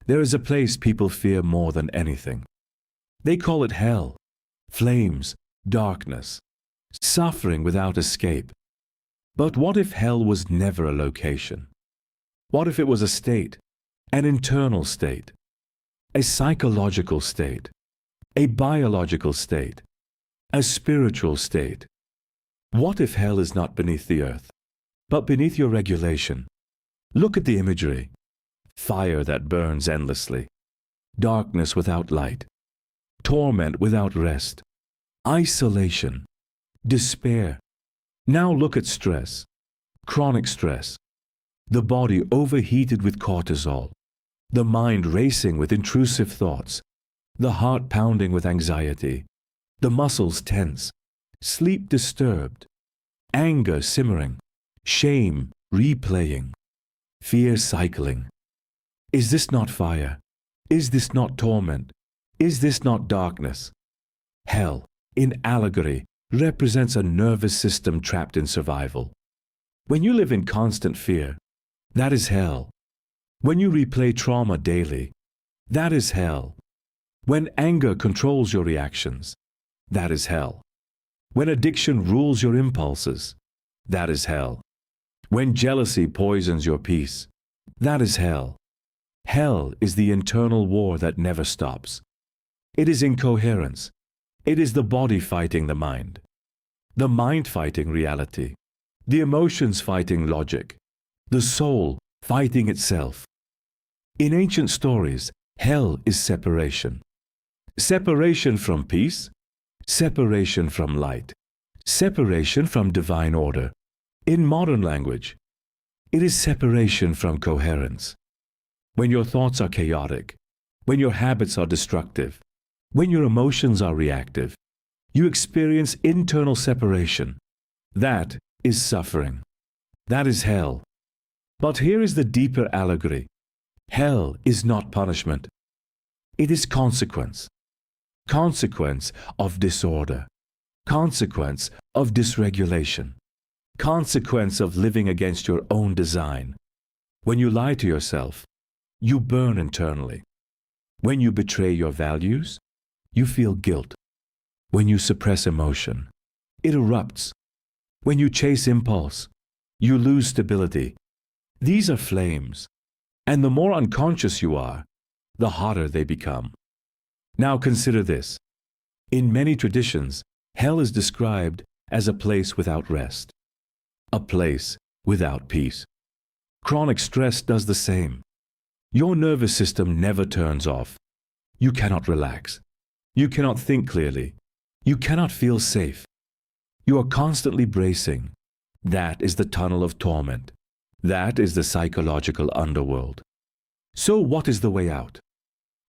There is a place people fear more than anything. They call it hell, flames, darkness, suffering without escape. But what if hell was never a location? What if it was a state, an internal state, a psychological state, a biological state, a spiritual state? What if hell is not beneath the earth, but beneath your regulation? Look at the imagery. Fire that burns endlessly, darkness without light, torment without rest, isolation, despair. Now look at stress, chronic stress, the body overheated with cortisol, the mind racing with intrusive thoughts, the heart pounding with anxiety, the muscles tense, sleep disturbed, anger simmering, shame replaying, fear cycling. Is this not fire? Is this not torment? Is this not darkness? Hell, in allegory, represents a nervous system trapped in survival. When you live in constant fear, that is hell. When you replay trauma daily, that is hell. When anger controls your reactions, that is hell. When addiction rules your impulses, that is hell. When jealousy poisons your peace, that is hell. Hell is the internal war that never stops. It is incoherence. It is the body fighting the mind fighting reality, the emotions fighting logic, the soul fighting itself. In ancient stories, hell is separation. Separation from peace, separation from light, separation from divine order. In modern language, it is separation from coherence. When your thoughts are chaotic, when your habits are destructive, when your emotions are reactive, you experience internal separation. That is suffering. That is hell. But here is the deeper allegory. Hell is not punishment. It is consequence. Consequence of disorder. Consequence of dysregulation. Consequence of living against your own design. When you lie to yourself, you burn internally. When you betray your values, you feel guilt. When you suppress emotion, it erupts. When you chase impulse, you lose stability. These are flames, and the more unconscious you are, the hotter they become. Now consider this. In many traditions, hell is described as a place without rest, a place without peace. Chronic stress does the same. Your nervous system never turns off. You cannot relax. You cannot think clearly. You cannot feel safe. You are constantly bracing. That is the tunnel of torment. That is the psychological underworld. So what is the way out?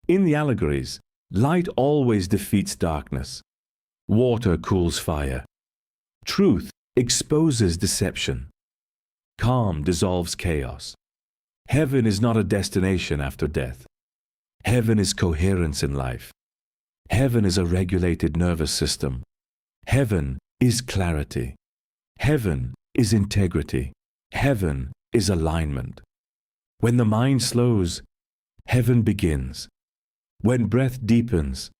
In the allegories, light always defeats darkness. Water cools fire. Truth exposes deception. Calm dissolves chaos. Heaven is not a destination after death. Heaven is coherence in life. Heaven is a regulated nervous system. Heaven is clarity. Heaven is integrity. Heaven is alignment. When the mind slows, heaven begins. When breath deepens,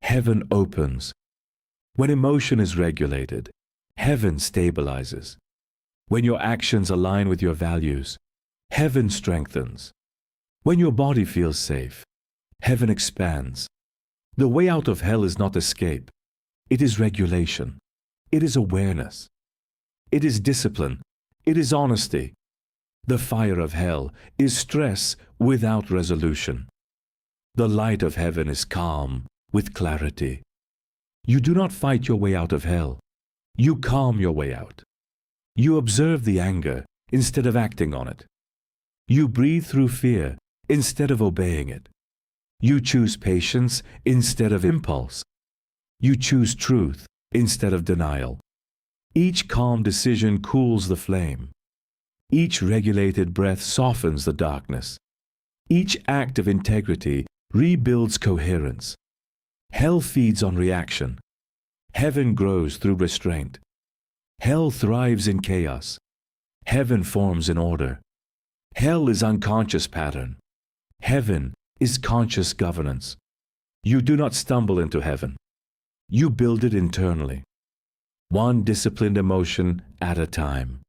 heaven opens. When emotion is regulated, heaven stabilizes. When your actions align with your values, heaven strengthens. When your body feels safe, heaven expands. The way out of hell is not escape. It is regulation. It is awareness. It is discipline. It is honesty. The fire of hell is stress without resolution. The light of heaven is calm with clarity. You do not fight your way out of hell. You calm your way out. You observe the anger instead of acting on it. You breathe through fear instead of obeying it. You choose patience instead of impulse. You choose truth instead of denial. Each calm decision cools the flame. Each regulated breath softens the darkness. Each act of integrity rebuilds coherence. Hell feeds on reaction. Heaven grows through restraint. Hell thrives in chaos. Heaven forms in order. Hell is unconscious pattern. Heaven is conscious governance. You do not stumble into heaven. You build it internally. One disciplined emotion at a time.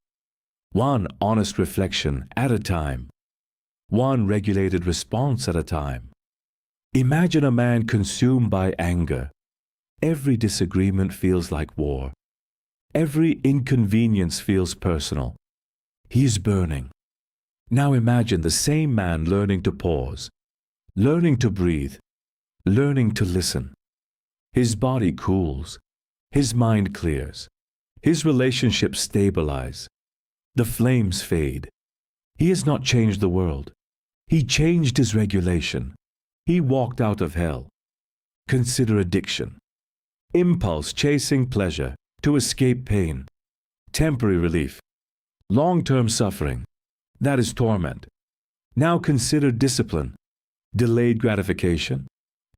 One honest reflection at a time. One regulated response at a time. Imagine a man consumed by anger. Every disagreement feels like war. Every inconvenience feels personal. He is burning. Now imagine the same man learning to pause, learning to breathe, learning to listen. His body cools. His mind clears. His relationships stabilize. The flames fade. He has not changed the world. He changed his regulation. He walked out of hell. Consider addiction. Impulse chasing pleasure to escape pain. Temporary relief. Long-term suffering. That is torment. Now consider discipline. Delayed gratification.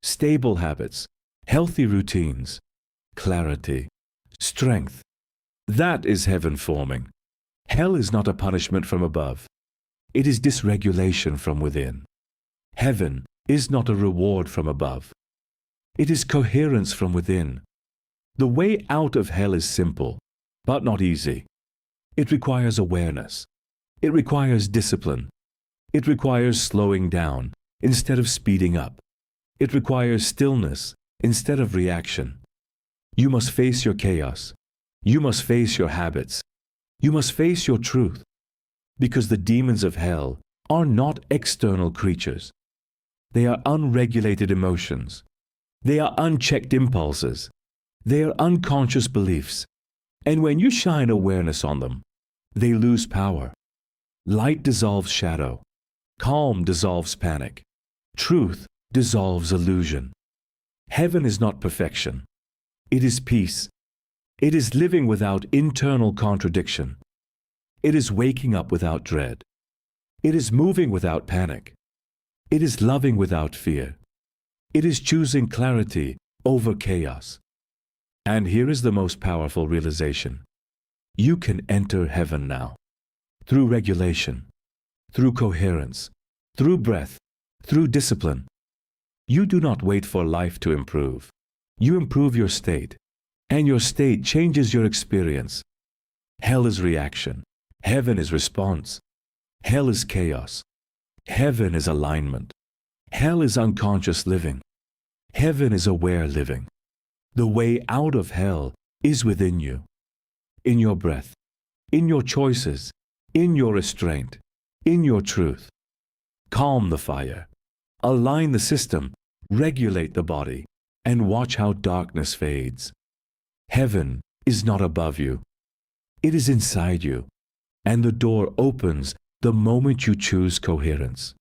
Stable habits. Healthy routines. Clarity. Strength. That is heaven forming. Hell is not a punishment from above. It is dysregulation from within. Heaven is not a reward from above. It is coherence from within. The way out of hell is simple, but not easy. It requires awareness. It requires discipline. It requires slowing down instead of speeding up. It requires stillness instead of reaction. You must face your chaos. You must face your habits. You must face your truth. Because the demons of hell are not external creatures. They are unregulated emotions. They are unchecked impulses. They are unconscious beliefs. And when you shine awareness on them, they lose power. Light dissolves shadow. Calm dissolves panic. Truth dissolves illusion. Heaven is not perfection. It is peace. It is living without internal contradiction. It is waking up without dread. It is moving without panic. It is loving without fear. It is choosing clarity over chaos. And here is the most powerful realization. You can enter heaven now. Through regulation, through coherence, through breath, through discipline. You do not wait for life to improve. You improve your state, and your state changes your experience. Hell is reaction. Heaven is response. Hell is chaos. Heaven is alignment. Hell is unconscious living. Heaven is aware living. The way out of hell is within you. In your breath, in your choices, in your restraint, in your truth. Calm the fire. Align the system. Regulate the body. And watch how darkness fades. Heaven is not above you. It is inside you. And the door opens the moment you choose coherence.